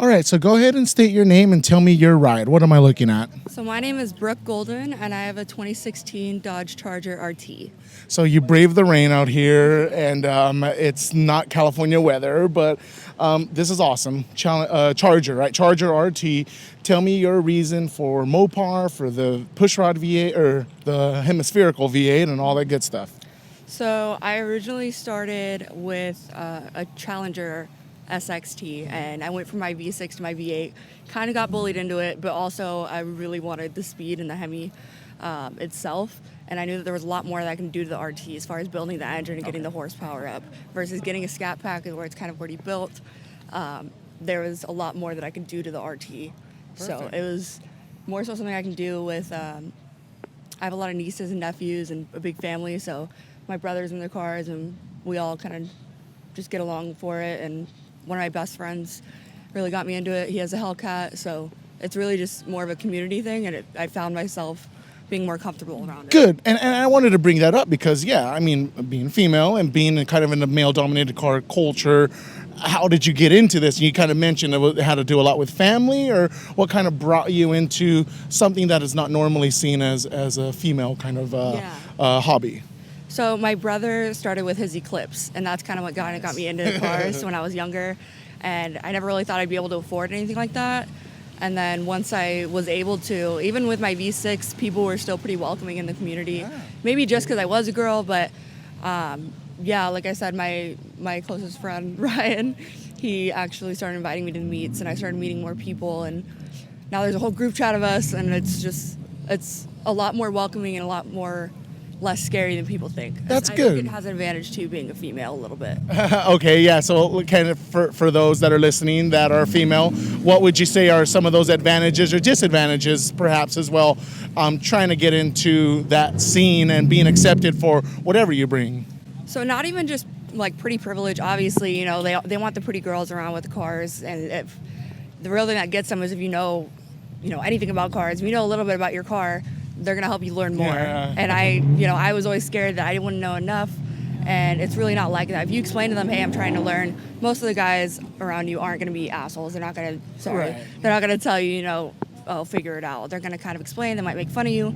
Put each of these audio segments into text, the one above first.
right, so go ahead and state your name and tell me your ride. What am I looking at? So my name is Brooke Golden, and I have a 2016 Dodge Charger RT. So you braved the rain out here, and it's not California weather, but this is awesome. Charger, right? Charger RT. Tell me your reason for Mopar, for the pushrod V8, or the hemispherical V8, and all that good stuff. So I originally started with a Challenger SXT, and I went from my V6 to my V8. Kind of got bullied into it, but also I really wanted the speed in the Hemi itself. And I knew that there was a lot more that I can do to the RT as far as building the engine and getting the horsepower up versus getting a scat pack where it's kind of already built. There was a lot more that I could do to the RT. Perfect. So it was more so something I can do with, I have a lot of nieces and nephews and a big family, so my brothers in their cars, and we all kind of just get along for it. And one of my best friends really got me into it. He has a Hellcat, so it's really just more of a community thing, and I found myself being more comfortable around it. Good. And I wanted to bring that up because, yeah, I mean, being female and being kind of in the male-dominated car culture, how did you get into this? You kind of mentioned it had to do a lot with family, or what kind of brought you into something that is not normally seen as a female kind of hobby? So my brother started with his Eclipse, and that's kind of what got me into the cars when I was younger. And I never really thought I'd be able to afford anything like that. And then once I was able to, even with my V6, people were still pretty welcoming in the community. Maybe just because I was a girl, but yeah, like I said, my closest friend, Ryan, he actually started inviting me to the meets, and I started meeting more people. And now there's a whole group chat of us, and it's a lot more welcoming and a lot more less scary than people think. That's I good. think it has an advantage too, being a female a little bit. Okay, yeah. So kind of for those that are listening that are female, what would you say are some of those advantages or disadvantages perhaps as well, trying to get into that scene and being accepted for whatever you bring? So not even just like pretty privilege. Obviously, you know, they want the pretty girls around with the cars, and if the real thing that gets them is if you know anything about cars, if you know a little bit about your car, they're going to help you learn more. Yeah. And I was always scared that I wouldn't know enough, and it's really not like that. If you explain to them, hey, I'm trying to learn, most of the guys around you aren't going to be assholes. They're not going to, they're not going to tell you, oh, figure it out. They're going to kind of explain. They might make fun of you,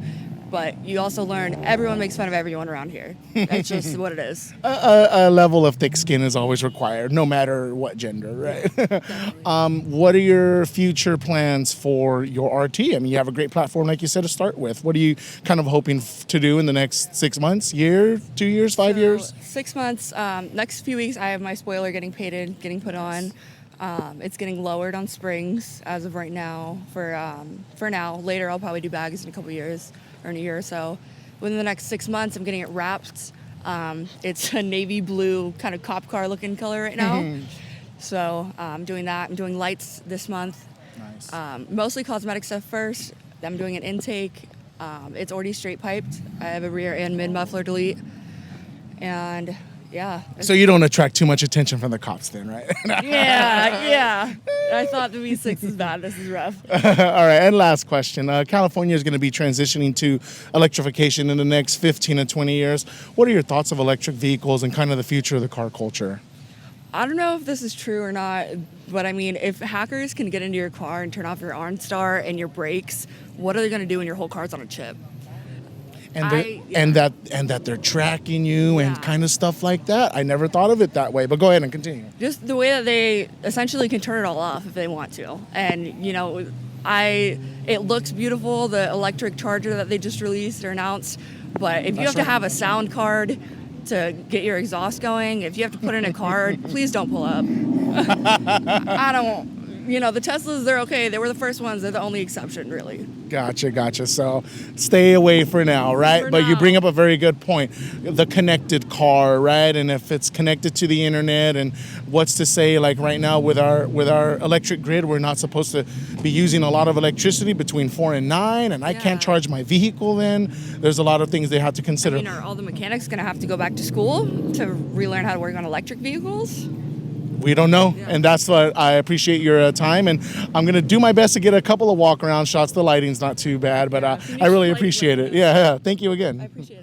but you also learn everyone makes fun of everyone around here. It's just what it is. A level of thick skin is always required, no matter what gender, right? What are your future plans for your RT? I mean, you have a great platform, like you said, to start with. What are you kind of hoping to do in the next 6 months, year, 2 years, 5 years? 6 months. Next few weeks, I have my spoiler getting painted, getting put on. It's getting lowered on springs as of right now. For now, later I'll probably do bags in a couple years. Or in a year or so. Within the next 6 months, I'm getting it wrapped. It's a navy blue kind of cop car looking color right now. So I'm doing that. I'm doing lights this month. Nice. Mostly cosmetic stuff first. I'm doing an intake. It's already straight piped. I have a rear and mid muffler delete. And yeah. So you don't attract too much attention from the cops then, right? Yeah. I thought the V6 was bad. This is rough. All right, and last question. California is going to be transitioning to electrification in the next 15 to 20 years. What are your thoughts of electric vehicles and kind of the future of the car culture? I don't know if this is true or not, but I mean, if hackers can get into your car and turn off your OnStar and your brakes, what are they going to do when your whole car's on a chip? And that they're tracking you and kind of stuff like that. I never thought of it that way, but go ahead and continue. Just the way that they essentially can turn it all off if they want to. And, it looks beautiful, the electric charger that they just released or announced, but if you have to have a sound card to get your exhaust going, if you have to put in a card, please don't pull up. The Teslas, they're okay. They were the first ones. They're the only exception, really. Gotcha. So stay away for now, right? But you bring up a very good point. The connected car, right? And if it's connected to the internet, and what's to say, like right now with our electric grid, we're not supposed to be using a lot of electricity between 4 and 9, and I can't charge my vehicle then. There's a lot of things they have to consider. I mean, are all the mechanics going to have to go back to school to relearn how to work on electric vehicles? We don't know, and that's what I appreciate your time, and I'm going to do my best to get a couple of walk-around shots. The lighting's not too bad, but I really appreciate it. Yeah, thank you again. I appreciate it.